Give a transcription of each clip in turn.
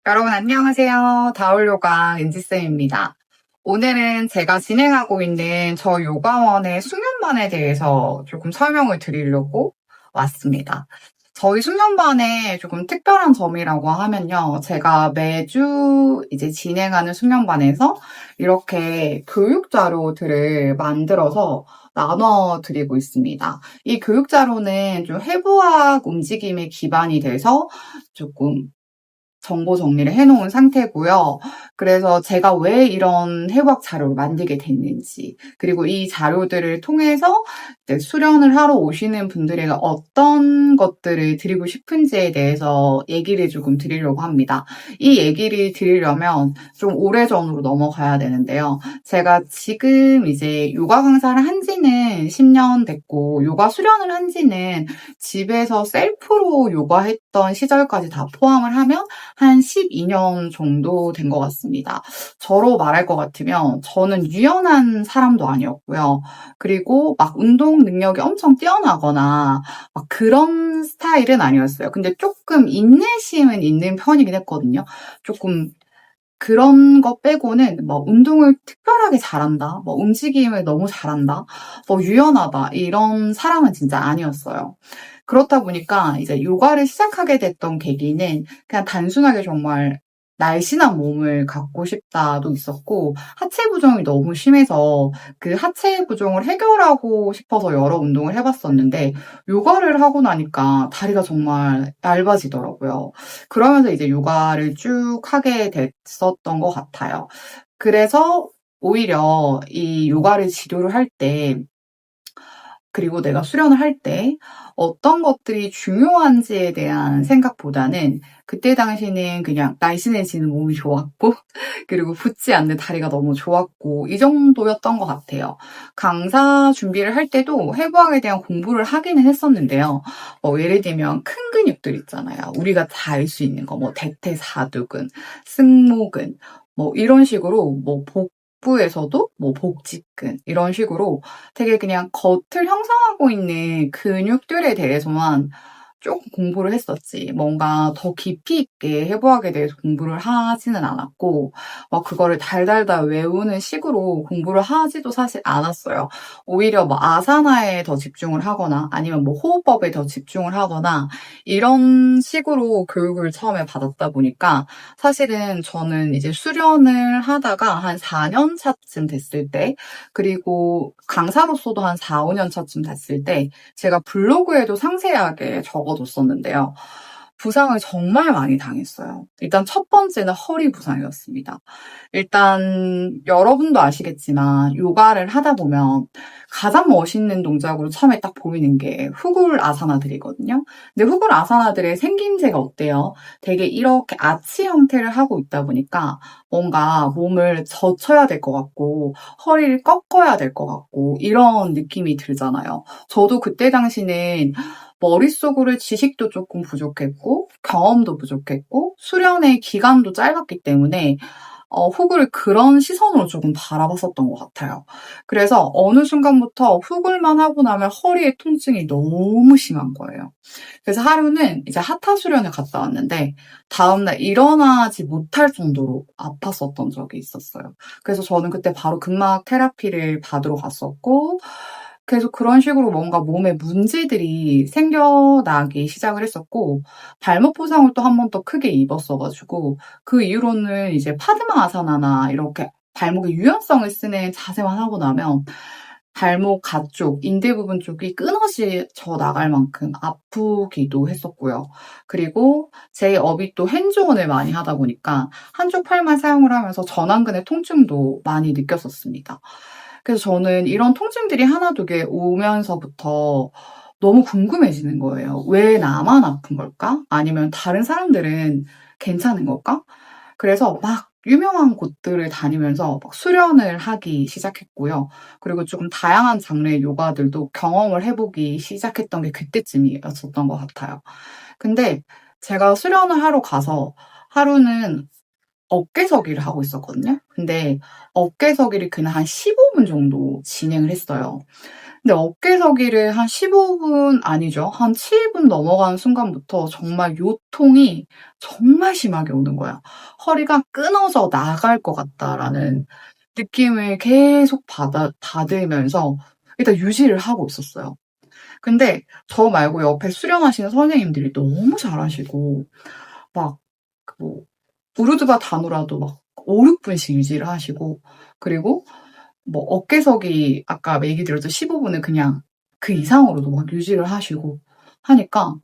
여러분 안녕하세요. 다올요가 은지쌤입니다. 오늘은 제가 진행하고 있는 저 요가원의 숙련반에 대해서 조금 설명을 드리려고 왔습니다. 저희 숙련반의 조금 특별한 점이라고 하면요. 제가 매주 이제 진행하는 숙련반에서 이렇게 교육 자료들을 만들어서 나눠 드리고 있습니다. 이 교육 자료는 좀 해부학 움직임에 기반이 돼서 조금 정보 정리를 해놓은 상태고요. 그래서 제가 왜 이런 해부학 자료를 만들게 됐는지, 그리고 이 자료들을 통해서 이제 수련을 하러 오시는 분들에게 어떤 것들을 드리고 싶은지에 대해서 얘기를 조금 드리려고 합니다. 이 얘기를 드리려면 좀 오래전으로 넘어가야 되는데요. 제가 지금 이제 요가 강사를 한 지는 10년 됐고, 요가 수련을 한 지는 집에서 셀프로 요가했던 시절까지 다 포함을 하면 한 12년 정도 된 것 같습니다. 저로 말할 것 같으면 저는 유연한 사람도 아니었고요. 그리고 막 운동 능력이 엄청 뛰어나거나 막 그런 스타일은 아니었어요. 근데 조금 인내심은 있는 편이긴 했거든요. 조금 그런 거 빼고는 뭐 운동을 특별하게 잘한다, 뭐 움직임을 너무 잘한다, 뭐 유연하다 이런 사람은 진짜 아니었어요. 그렇다 보니까 이제 요가를 시작하게 됐던 계기는 그냥 단순하게 정말 날씬한 몸을 갖고 싶다도 있었고 하체 부종이 너무 심해서 그 하체 부종을 해결하고 싶어서 여러 운동을 해봤었는데 요가를 하고 나니까 다리가 정말 얇아지더라고요. 그러면서 이제 요가를 쭉 하게 됐었던 것 같아요. 그래서 오히려 이 요가를 지도를 할 때, 그리고 내가 수련을 할 때 어떤 것들이 중요한지에 대한 생각보다는 그때 당시는 그냥 날씬해지는 몸이 좋았고 그리고 붓지 않는 다리가 너무 좋았고 이 정도였던 것 같아요. 강사 준비를 할 때도 해부학에 대한 공부를 하기는 했었는데요. 예를 들면 큰 근육들 있잖아요. 우리가 다 알 수 있는 거, 뭐 대퇴사두근, 승모근, 뭐 이런 식으로 뭐 복부에서도 뭐 복직근 이런 식으로 되게 그냥 겉을 형성하고 있는 근육들에 대해서만 조금 공부를 했었지. 뭔가 더 깊이 있게 해부학에 대해서 공부를 하지는 않았고, 막 그거를 달달달 외우는 식으로 공부를 하지도 사실 않았어요. 오히려 뭐 아사나에 더 집중을 하거나, 아니면 뭐 호흡법에 더 집중을 하거나, 이런 식으로 교육을 처음에 받았다 보니까, 사실은 저는 이제 수련을 하다가 한 4년 차쯤 됐을 때, 그리고 강사로서도 한 4, 5년 차쯤 됐을 때, 제가 블로그에도 상세하게 적어뒀었는데요. 부상을 정말 많이 당했어요. 일단 첫 번째는 허리 부상이었습니다. 일단 여러분도 아시겠지만 요가를 하다 보면 가장 멋있는 동작으로 처음에 딱 보이는 게 후굴 아사나들이거든요. 근데 후굴 아사나들의 생김새가 어때요? 되게 이렇게 아치 형태를 하고 있다 보니까 뭔가 몸을 젖혀야 될 것 같고 허리를 꺾어야 될 것 같고 이런 느낌이 들잖아요. 저도 그때 당시는 머릿속으로 지식도 조금 부족했고 경험도 부족했고 수련의 기간도 짧았기 때문에 훅을 그런 시선으로 조금 바라봤었던 것 같아요. 그래서 어느 순간부터 훅을만 하고 나면 허리의 통증이 너무 심한 거예요. 그래서 하루는 이제 하타 수련을 갔다 왔는데 다음날 일어나지 못할 정도로 아팠었던 적이 있었어요. 그래서 저는 그때 바로 근막 테라피를 받으러 갔었고 계속 그런 식으로 뭔가 몸에 문제들이 생겨나기 시작을 했었고 발목 부상을 또 한 번 더 크게 입었어가지고 그 이후로는 이제 파드마 아사나나 이렇게 발목의 유연성을 쓰는 자세만 하고 나면 발목 가쪽, 인대 부분 쪽이 끊어져 나갈 만큼 아프기도 했었고요. 그리고 제 업이 또 핸즈온을 많이 하다 보니까 한쪽 팔만 사용을 하면서 전완근의 통증도 많이 느꼈었습니다. 그래서 저는 이런 통증들이 하나두개 오면서부터 너무 궁금해지는 거예요. 왜 나만 아픈 걸까? 아니면 다른 사람들은 괜찮은 걸까? 그래서 막 유명한 곳들을 다니면서 막 수련을 하기 시작했고요. 그리고 조금 다양한 장르의 요가들도 경험을 해보기 시작했던 게 그때쯤이었었던 것 같아요. 근데 제가 수련을 하러 가서 하루는 어깨서기를 하고 있었거든요. 근데 어깨서기를 그냥 한 15분 정도 진행을 했어요. 근데 어깨서기를 한 15분 아니죠. 한 7분 넘어가는 순간부터 정말 요통이 정말 심하게 오는 거야. '허리가 끊어져 나갈 것 같다.'라는 느낌을 계속 받으면서 일단 유지를 하고 있었어요. 근데 저 말고 옆에 수련하시는 선생님들이 너무 잘하시고 막 뭐 부르드바 단우라도 막 5-6 분씩 유지를 하시고, 그리고 뭐 어깨서기 아까 얘기 드렸죠. 15분을 그냥 그 이상으로도 막 유지를 하시고 하니까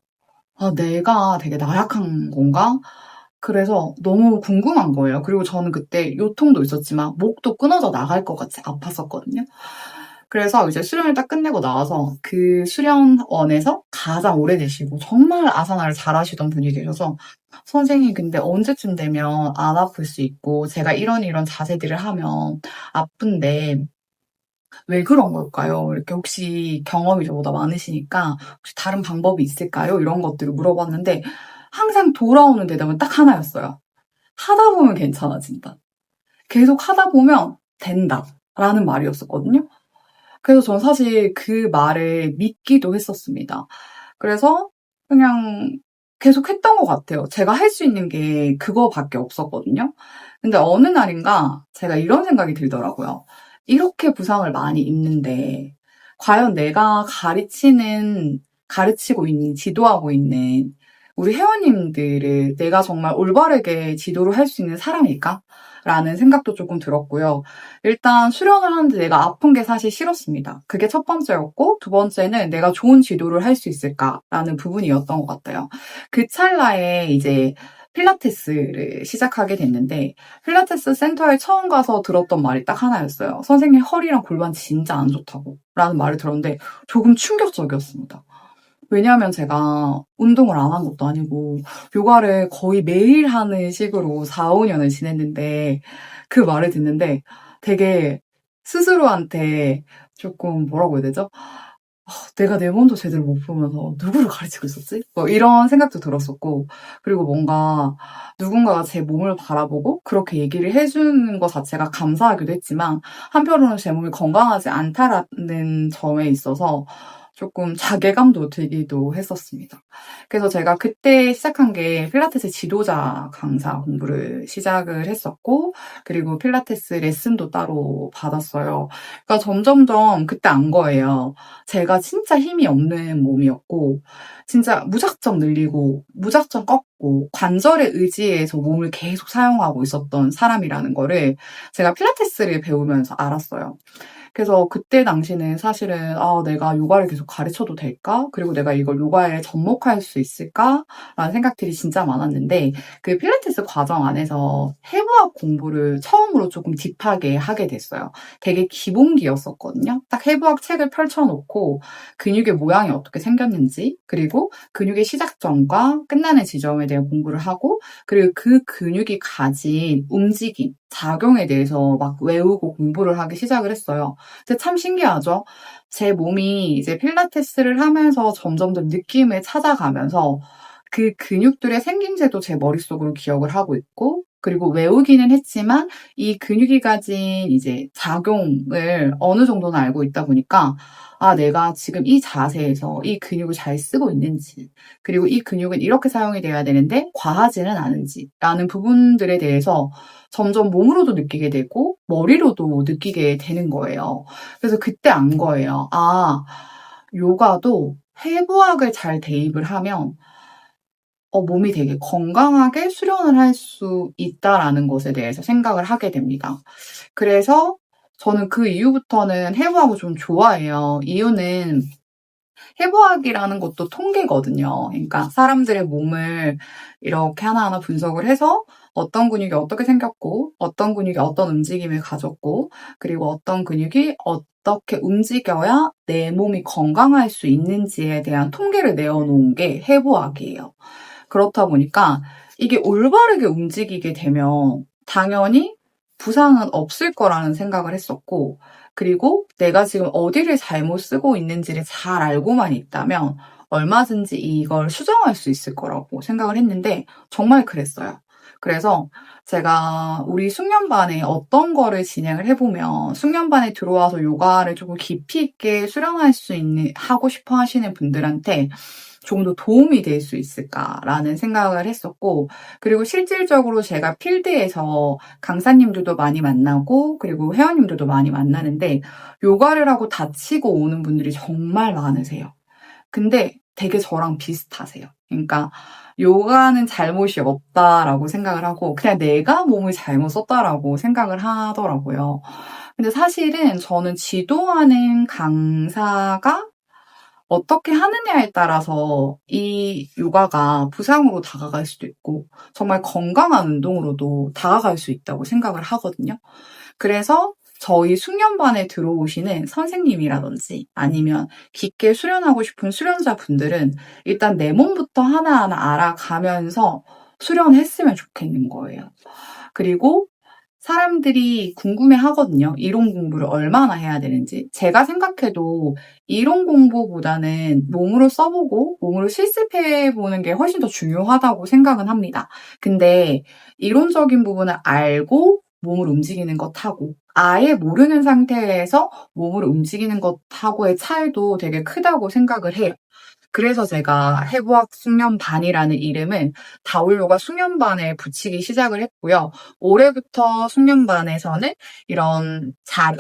'아 내가 되게 나약한 건가?' 그래서 너무 궁금한 거예요. 그리고 저는 그때 요통도 있었지만 목도 끊어져 나갈 것 같이 아팠었거든요. 그래서 이제 수련을 딱 끝내고 나와서 그 수련원에서 가장 오래되시고 정말 아사나를 잘하시던 분이 계셔서 "선생님 근데 언제쯤 되면 안 아플 수 있고 제가 이런 자세들을 하면 아픈데 왜 그런 걸까요? 이렇게 혹시 경험이 저보다 많으시니까 혹시 다른 방법이 있을까요?" 이런 것들을 물어봤는데 항상 돌아오는 대답은 딱 하나였어요. "하다 보면 괜찮아진다. 계속 하다 보면 된다."라는 말이었었거든요. 그래서 전 사실 그 말을 믿기도 했었습니다. 그래서 그냥 계속 했던 것 같아요. 제가 할 수 있는 게 그거밖에 없었거든요. 근데 어느 날인가 제가 이런 생각이 들더라고요. 이렇게 부상을 많이 입는데 과연 내가 가르치고 있는, 지도하고 있는 우리 회원님들을 내가 정말 올바르게 지도를 할 수 있는 사람일까? 라는 생각도 조금 들었고요. 일단 수련을 하는데 내가 아픈 게 사실 싫었습니다. 그게 첫 번째였고, 두 번째는 내가 좋은 지도를 할 수 있을까라는 부분이었던 것 같아요. 그 찰나에 이제 필라테스를 시작하게 됐는데, 필라테스 센터에 처음 가서 들었던 말이 딱 하나였어요. 선생님 허리랑 골반 진짜 안 좋다고 라는 말을 들었는데 조금 충격적이었습니다. 왜냐하면 제가 운동을 안 한 것도 아니고 요가를 거의 매일 하는 식으로 4-5년을 지냈는데, 그 말을 듣는데 되게 스스로한테 조금 뭐라고 해야 되죠? '내가 내 몸도 제대로 못 보면서 누구를 가르치고 있었지?' 뭐 이런 생각도 들었었고, 그리고 뭔가 누군가가 제 몸을 바라보고 그렇게 얘기를 해 주는 것 자체가 감사하기도 했지만, 한편으로는 제 몸이 건강하지 않다라는 점에 있어서 조금 자괴감도 들기도 했었습니다. 그래서 제가 그때 시작한 게 필라테스 지도자 강사 공부를 시작을 했었고, 그리고 필라테스 레슨도 따로 받았어요. 그러니까 점점점 그때 안 거예요. 제가 진짜 힘이 없는 몸이었고, 진짜 무작정 늘리고 무작정 꺾고 관절에 의지해서 몸을 계속 사용하고 있었던 사람이라는 거를 제가 필라테스를 배우면서 알았어요. 그래서 그때 당시는 사실은 '아 내가 요가를 계속 가르쳐도 될까? 그리고 내가 이걸 요가에 접목할 수 있을까?'라는 생각들이 진짜 많았는데, 그 필라테스 과정 안에서 해부학 공부를 처음으로 조금 딥하게 하게 됐어요. 되게 기본기였었거든요. 딱 해부학 책을 펼쳐 놓고 근육의 모양이 어떻게 생겼는지, 그리고 근육의 시작점과 끝나는 지점에 대한 공부를 하고, 그리고 그 근육이 가진 움직임, 작용에 대해서 막 외우고 공부를 하기 시작을 했어요. 근데 참 신기하죠? 제 몸이 이제 필라테스를 하면서 점점 더 느낌을 찾아가면서 그 근육들의 생김새도 제 머릿속으로 기억을 하고 있고, 그리고 외우기는 했지만 이 근육이 가진 이제 작용을 어느 정도는 알고 있다 보니까, 아, 내가 지금 이 자세에서 이 근육을 잘 쓰고 있는지, 그리고 이 근육은 이렇게 사용이 돼야 되는데 과하지는 않은지라는 부분들에 대해서 점점 몸으로도 느끼게 되고 머리로도 느끼게 되는 거예요. 그래서 그때 안 거예요. 아, 요가도 해부학을 잘 대입을 하면 몸이 되게 건강하게 수련을 할 수 있다라는 것에 대해서 생각을 하게 됩니다. 그래서 저는 그 이후부터는 해부학을 좀 좋아해요. 이유는 해부학이라는 것도 통계거든요. 그러니까 사람들의 몸을 이렇게 하나하나 분석을 해서 어떤 근육이 어떻게 생겼고, 어떤 근육이 어떤 움직임을 가졌고, 그리고 어떤 근육이 어떻게 움직여야 내 몸이 건강할 수 있는지에 대한 통계를 내어놓은 게 해부학이에요. 그렇다 보니까 이게 올바르게 움직이게 되면 당연히 부상은 없을 거라는 생각을 했었고, 그리고 내가 지금 어디를 잘못 쓰고 있는지를 잘 알고만 있다면 얼마든지 이걸 수정할 수 있을 거라고 생각을 했는데 정말 그랬어요. 그래서 제가 우리 숙련반에 어떤 거를 진행을 해보면 숙련반에 들어와서 요가를 조금 깊이 있게 수련할 수 있는, 하고 싶어 하시는 분들한테 조금 더 도움이 될 수 있을까라는 생각을 했었고, 그리고 실질적으로 제가 필드에서 강사님들도 많이 만나고, 그리고 회원님들도 많이 만나는데, 요가를 하고 다치고 오는 분들이 정말 많으세요. 근데 되게 저랑 비슷하세요. 그러니까 요가는 잘못이 없다라고 생각을 하고 그냥 내가 몸을 잘못 썼다라고 생각을 하더라고요. 근데 사실은 저는 지도하는 강사가 어떻게 하느냐에 따라서 이 요가가 부상으로 다가갈 수도 있고 정말 건강한 운동으로도 다가갈 수 있다고 생각을 하거든요. 그래서 저희 숙련반에 들어오시는 선생님이라든지 아니면 깊게 수련하고 싶은 수련자분들은 일단 내 몸부터 하나하나 알아가면서 수련했으면 좋겠는 거예요. 그리고 사람들이 궁금해 하거든요. 이론 공부를 얼마나 해야 되는지. 제가 생각해도 이론 공부보다는 몸으로 써보고 몸으로 실습해보는 게 훨씬 더 중요하다고 생각은 합니다. 근데 이론적인 부분을 알고 몸을 움직이는 것하고 아예 모르는 상태에서 몸을 움직이는 것하고의 차이도 되게 크다고 생각을 해요. 그래서 제가 해부학 숙련반이라는 이름은 다올요가 숙련반에 붙이기 시작을 했고요. 올해부터 숙련반에서는 이런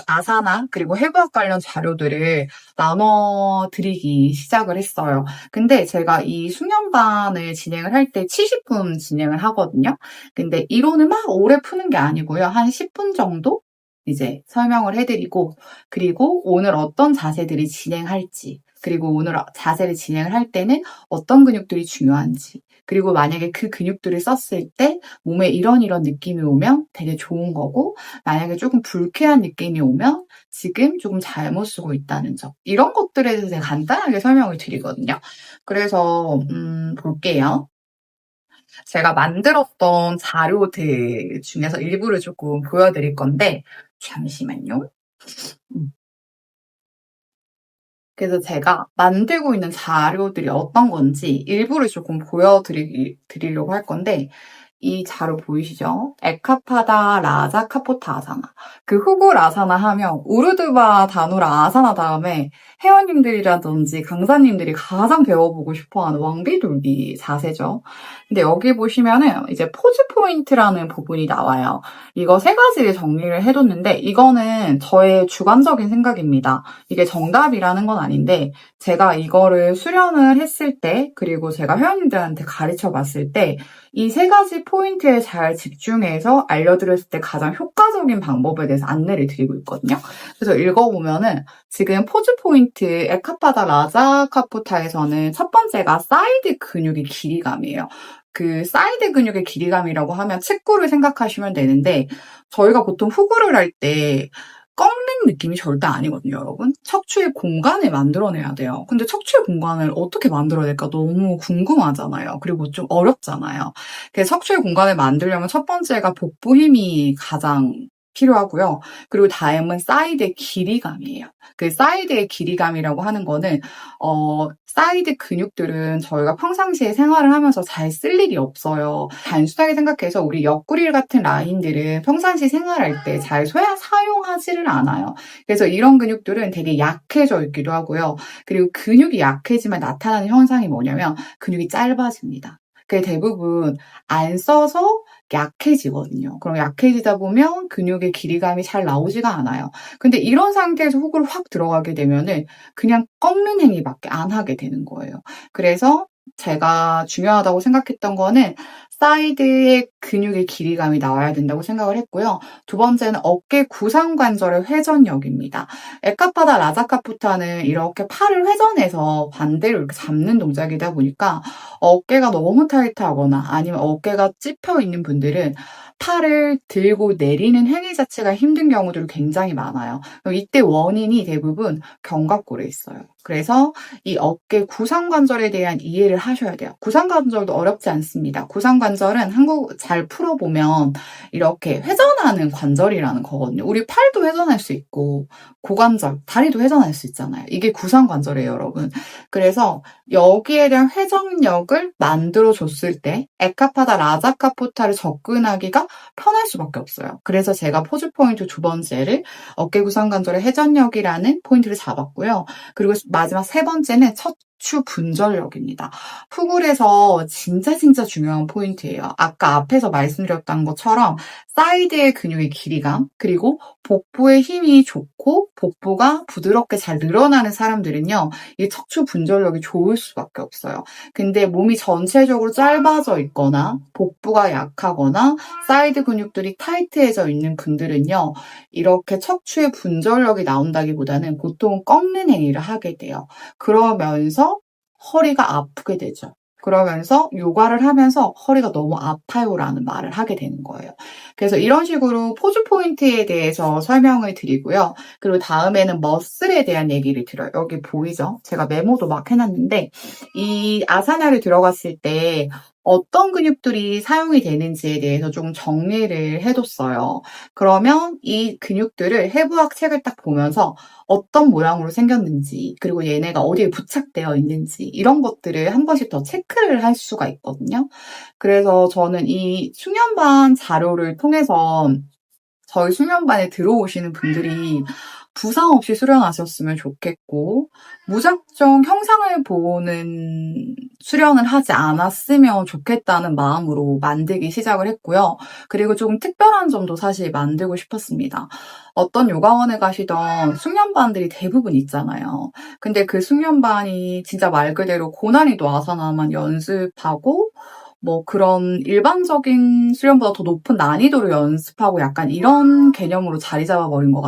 아사나 그리고 해부학 관련 자료들을 나눠드리기 시작을 했어요. 근데 제가 이 숙련반을 진행을 할 때 70분 진행을 하거든요. 근데 이론을 막 오래 푸는 게 아니고요. 한 10분 정도 이제 설명을 해드리고, 그리고 오늘 어떤 자세들이 진행할지, 그리고 오늘 자세를 진행을 할 때는 어떤 근육들이 중요한지, 그리고 만약에 그 근육들을 썼을 때 몸에 이런 느낌이 오면 되게 좋은 거고, 만약에 조금 불쾌한 느낌이 오면 지금 조금 잘못 쓰고 있다는 점. 이런 것들에 대해서 제가 간단하게 설명을 드리거든요. 그래서 볼게요. 제가 만들었던 자료들 중에서 일부를 조금 보여드릴 건데, 잠시만요. 그래서 제가 만들고 있는 자료들이 어떤 건지 일부를 조금 보여드리려고 할 건데, 이 자료 보이시죠? 에카파다 라자 카포타 아사나. 그 후굴 아사나 하면 우르드바 다누라 아사나 다음에 회원님들이라든지 강사님들이 가장 배워보고 싶어하는 왕비돌비 자세죠. 근데 여기 보시면은 이제 포즈 포인트라는 부분이 나와요. 이거 세 가지를 정리를 해뒀는데 이거는 저의 주관적인 생각입니다. 이게 정답이라는 건 아닌데 제가 이거를 수련을 했을 때 그리고 제가 회원님들한테 가르쳐 봤을 때 이 세 가지 포인트에 잘 집중해서 알려드렸을 때 가장 효과적인 방법에 대해서 안내를 드리고 있거든요. 그래서 읽어보면은 지금 포즈 포인트 에카파다 라자 카포타에서는 첫 번째가 사이드 근육의 길이감이에요. 그 사이드 근육의 길이감이라고 하면 측구를 생각하시면 되는데 저희가 보통 후구를 할 때 꺾는 느낌이 절대 아니거든요, 여러분. 척추의 공간을 만들어내야 돼요. 근데 척추의 공간을 어떻게 만들어야 될까 너무 궁금하잖아요. 그리고 좀 어렵잖아요. 그래서 척추의 공간을 만들려면 첫 번째가 복부 힘이 가장 필요하고요. 그리고 다음은 사이드의 길이감이에요. 그 사이드의 길이감이라고 하는 거는 사이드 근육들은 저희가 평상시에 생활을 하면서 잘 쓸 일이 없어요. 단순하게 생각해서 우리 옆구리 같은 라인들은 평상시 생활할 때 잘 사용하지를 않아요. 그래서 이런 근육들은 되게 약해져 있기도 하고요. 그리고 근육이 약해지면 나타나는 현상이 뭐냐면 근육이 짧아집니다. 그게 대부분 안 써서 약해지거든요. 그럼 약해지다 보면 근육의 길이감이 잘 나오지가 않아요. 근데 이런 상태에서 훅을 확 들어가게 되면은 그냥 꺾는 행위밖에 안 하게 되는 거예요. 그래서 제가 중요하다고 생각했던 거는 사이드의 근육의 길이감이 나와야 된다고 생각을 했고요. 두 번째는 어깨 구상관절의 회전력입니다. 에카파다 라자카푸타는 이렇게 팔을 회전해서 반대로 이렇게 잡는 동작이다 보니까 어깨가 너무 타이트하거나 아니면 어깨가 찝혀 있는 분들은 팔을 들고 내리는 행위 자체가 힘든 경우들이 굉장히 많아요. 이때 원인이 대부분 견갑골에 있어요. 그래서 이 어깨 구상관절에 대한 이해를 하셔야 돼요. 구상관절도 어렵지 않습니다. 구상관절 구상관절은 한국 잘 풀어보면 이렇게 회전하는 관절이라는 거거든요. 우리 팔도 회전할 수 있고 고관절, 다리도 회전할 수 있잖아요. 이게 구상관절이에요, 여러분. 그래서 여기에 대한 회전력을 만들어줬을 때 에카파다 라자카포타를 접근하기가 편할 수밖에 없어요. 그래서 제가 포즈 포인트 두 번째를 어깨 구상관절의 회전력이라는 포인트를 잡았고요. 그리고 마지막 세 번째는 척추 분절력입니다. 푸굴에서 진짜 중요한 포인트예요. 아까 앞에서 말씀드렸던 것처럼 사이드의 근육의 길이감, 그리고 복부의 힘이 좋고 복부가 부드럽게 잘 늘어나는 사람들은요, 이 척추 분절력이 좋을 수밖에 없어요. 근데 몸이 전체적으로 짧아져 있거나 복부가 약하거나 사이드 근육들이 타이트해져 있는 분들은요, 이렇게 척추의 분절력이 나온다기보다는 보통 꺾는 행위를 하게 돼요. 그러면서 허리가 아프게 되죠. 그러면서 요가를 하면서 허리가 너무 아파요라는 말을 하게 되는 거예요. 그래서 이런 식으로 포즈 포인트에 대해서 설명을 드리고요. 그리고 다음에는 머슬에 대한 얘기를 드려요. 여기 보이죠? 제가 메모도 막 해놨는데 이 아사나를 들어갔을 때 어떤 근육들이 사용이 되는지에 대해서 좀 정리를 해뒀어요. 그러면 이 근육들을 해부학 책을 딱 보면서 어떤 모양으로 생겼는지, 그리고 얘네가 어디에 부착되어 있는지, 이런 것들을 한 번씩 더 체크를 할 수가 있거든요. 그래서 저는 이 숙련반 자료를 통해서 저희 숙련반에 들어오시는 분들이 부상 없이 수련하셨으면 좋겠고, 무작정 형상을 보는 수련을 하지 않았으면 좋겠다는 마음으로 만들기 시작을 했고요. 그리고 조금 특별한 점도 사실 만들고 싶었습니다. 어떤 요가원에 가시던 숙련반들이 대부분 있잖아요. 근데 그 숙련반이 진짜 말 그대로 고난이도 아사나만 연습하고 뭐 그런 일반적인 수련보다 더 높은 난이도를 연습하고 약간 이런 개념으로 자리 잡아버린 것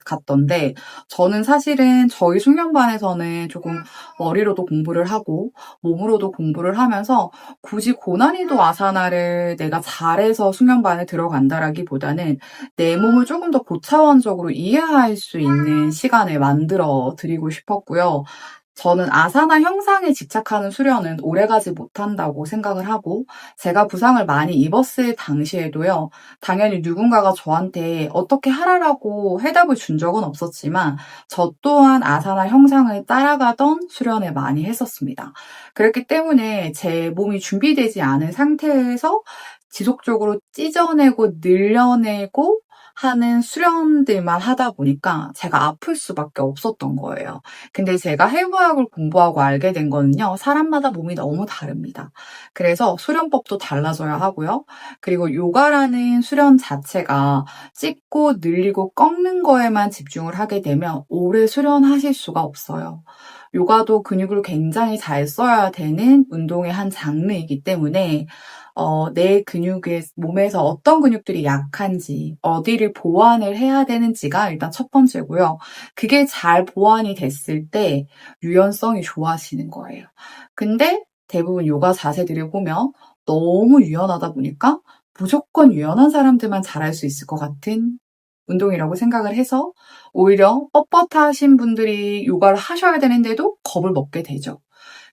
같던데, 저는 사실은 저희 숙련반에서는 조금 머리로도 공부를 하고 몸으로도 공부를 하면서 굳이 고난이도 아사나를 내가 잘해서 숙련반에 들어간다라기보다는 내 몸을 조금 더 고차원적으로 이해할 수 있는 시간을 만들어 드리고 싶었고요. 저는 아사나 형상에 집착하는 수련은 오래가지 못한다고 생각을 하고, 제가 부상을 많이 입었을 당시에도요, 당연히 누군가가 저한테 어떻게 하라라고 해답을 준 적은 없었지만 저 또한 아사나 형상을 따라가던 수련을 많이 했었습니다. 그렇기 때문에 제 몸이 준비되지 않은 상태에서 지속적으로 찢어내고 늘려내고 하는 수련들만 하다 보니까 제가 아플 수밖에 없었던 거예요. 근데 제가 해부학을 공부하고 알게 된 거는요, 사람마다 몸이 너무 다릅니다. 그래서 수련법도 달라져야 하고요. 그리고 요가라는 수련 자체가 찢고 늘리고 꺾는 거에만 집중을 하게 되면 오래 수련하실 수가 없어요. 요가도 근육을 굉장히 잘 써야 되는 운동의 한 장르이기 때문에 내 근육의 몸에서 어떤 근육들이 약한지, 어디를 보완을 해야 되는지가 일단 첫 번째고요. 그게 잘 보완이 됐을 때 유연성이 좋아지는 거예요. 근데 대부분 요가 자세들을 보면 너무 유연하다 보니까 무조건 유연한 사람들만 잘할 수 있을 것 같은 운동이라고 생각을 해서 오히려 뻣뻣하신 분들이 요가를 하셔야 되는데도 겁을 먹게 되죠.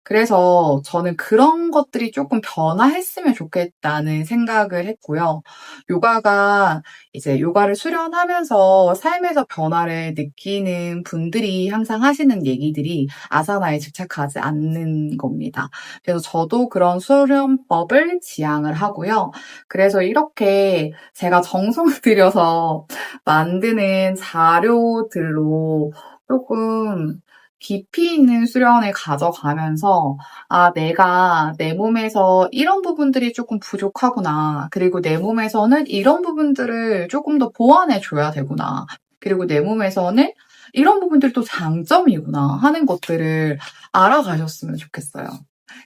그래서 저는 그런 것들이 조금 변화했으면 좋겠다는 생각을 했고요. 요가가 이제 요가를 수련하면서 삶에서 변화를 느끼는 분들이 항상 하시는 얘기들이 아사나에 집착하지 않는 겁니다. 그래서 저도 그런 수련법을 지향을 하고요. 그래서 이렇게 제가 정성을 들여서 만드는 자료들로 조금 깊이 있는 수련을 가져가면서, 아, 내가 내 몸에서 이런 부분들이 조금 부족하구나. 그리고 내 몸에서는 이런 부분들을 조금 더 보완해줘야 되구나. 그리고 내 몸에서는 이런 부분들이 또 장점이구나 하는 것들을 알아가셨으면 좋겠어요.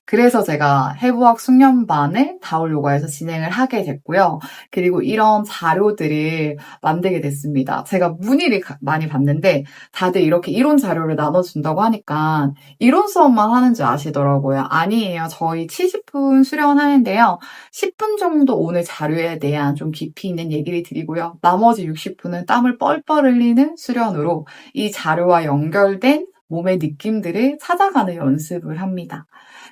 그래서 제가 해부학 숙련반을 다올 요가에서 진행을 하게 됐고요. 그리고 이런 자료들을 만들게 됐습니다. 제가 문의를 많이 받는데 다들 이렇게 이론 자료를 나눠준다고 하니까 이론 수업만 하는 줄 아시더라고요. 아니에요. 저희 70분 수련하는데요. 10분 정도 오늘 자료에 대한 좀 깊이 있는 얘기를 드리고요. 나머지 60분은 땀을 뻘뻘 흘리는 수련으로 이 자료와 연결된 몸의 느낌들을 찾아가는 연습을 합니다.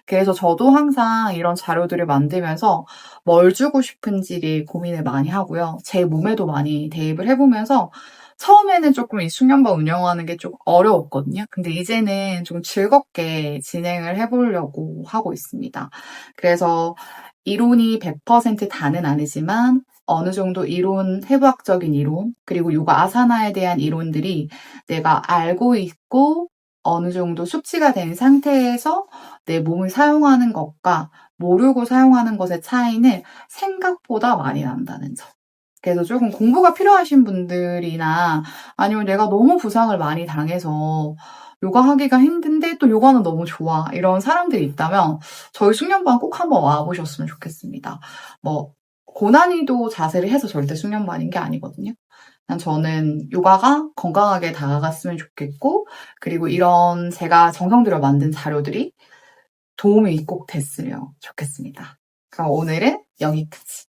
그래서 저도 항상 이런 자료들을 만들면서 뭘 주고 싶은지를 고민을 많이 하고요. 제 몸에도 많이 대입을 해보면서 처음에는 조금 이 숙련반 운영하는 게 좀 어려웠거든요. 근데 이제는 좀 즐겁게 진행을 해보려고 하고 있습니다. 그래서 이론이 100% 다는 아니지만 어느 정도 이론, 해부학적인 이론, 그리고 요가 아사나에 대한 이론들이 내가 알고 있고 어느 정도 숙지가 된 상태에서 내 몸을 사용하는 것과 모르고 사용하는 것의 차이는 생각보다 많이 난다는 점. 그래서 조금 공부가 필요하신 분들이나 아니면 내가 너무 부상을 많이 당해서 요가 하기가 힘든데 또 요가는 너무 좋아. 이런 사람들이 있다면 저희 숙련반 꼭 한번 와보셨으면 좋겠습니다. 뭐 고난이도 자세를 해서 절대 숙련반인 게 아니거든요. 그냥 저는 요가가 건강하게 다가갔으면 좋겠고 그리고 이런 제가 정성 들여 만든 자료들이 도움이 꼭 됐으면 좋겠습니다. 그럼 오늘은 여기까지.